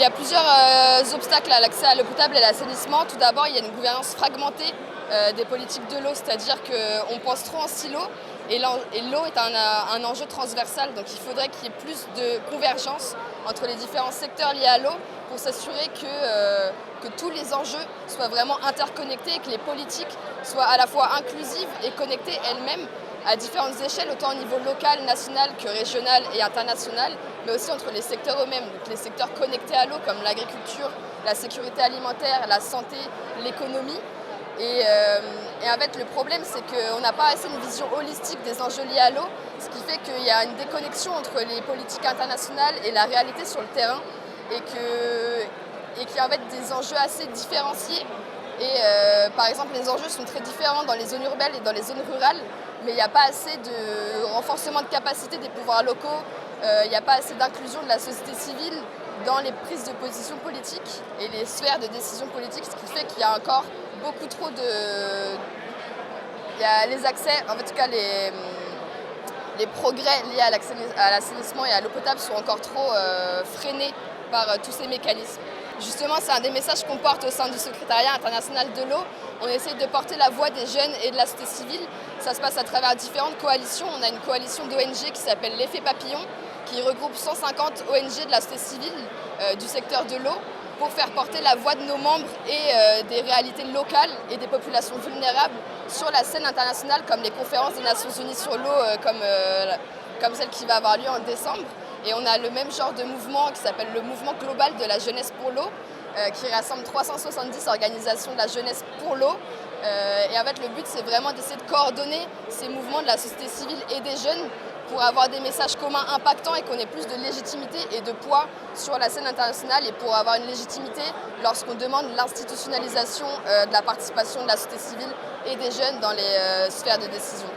y a plusieurs obstacles à l'accès à l'eau potable et à l'assainissement. Tout d'abord, il y a une gouvernance fragmentée des politiques de l'eau, c'est-à-dire qu'on pense trop en silo et l'eau est un enjeu transversal. Donc il faudrait qu'il y ait plus de convergence entre les différents secteurs liés à l'eau pour s'assurer que tous les enjeux soient vraiment interconnectés et que les politiques soient à la fois inclusives et connectées elles-mêmes à différentes échelles, autant au niveau local, national que régional et international, mais aussi entre les secteurs eux-mêmes, donc les secteurs connectés à l'eau comme l'agriculture, la sécurité alimentaire, la santé, l'économie. Et en fait, le problème, c'est qu'on n'a pas assez une vision holistique des enjeux liés à l'eau, ce qui fait qu'il y a une déconnexion entre les politiques internationales et la réalité sur le terrain, et qu'il y a en fait des enjeux assez différenciés. Et par exemple, les enjeux sont très différents dans les zones urbaines et dans les zones rurales, mais il n'y a pas assez de renforcement de capacité des pouvoirs locaux, il n'y a pas assez d'inclusion de la société civile dans les prises de position politiques et les sphères de décision politique, ce qui fait qu'il y a encore beaucoup trop de... Il y a les accès, en tout cas les progrès liés à l'assainissement et à l'eau potable sont encore trop freinés par tous ces mécanismes. Justement, c'est un des messages qu'on porte au sein du secrétariat international de l'eau. On essaie de porter la voix des jeunes et de la société civile. Ça se passe à travers différentes coalitions. On a une coalition d'ONG qui s'appelle l'Effet Papillon, qui regroupe 150 ONG de la société civile du secteur de l'eau pour faire porter la voix de nos membres et des réalités locales et des populations vulnérables sur la scène internationale, comme les conférences des Nations Unies sur l'eau, comme celle qui va avoir lieu en décembre. Et on a le même genre de mouvement qui s'appelle le mouvement global de la jeunesse pour l'eau, qui rassemble 370 organisations de la jeunesse pour l'eau. Et en fait, le but, c'est vraiment d'essayer de coordonner ces mouvements de la société civile et des jeunes pour avoir des messages communs impactants et qu'on ait plus de légitimité et de poids sur la scène internationale, et pour avoir une légitimité lorsqu'on demande l'institutionnalisation de la participation de la société civile et des jeunes dans les sphères de décision.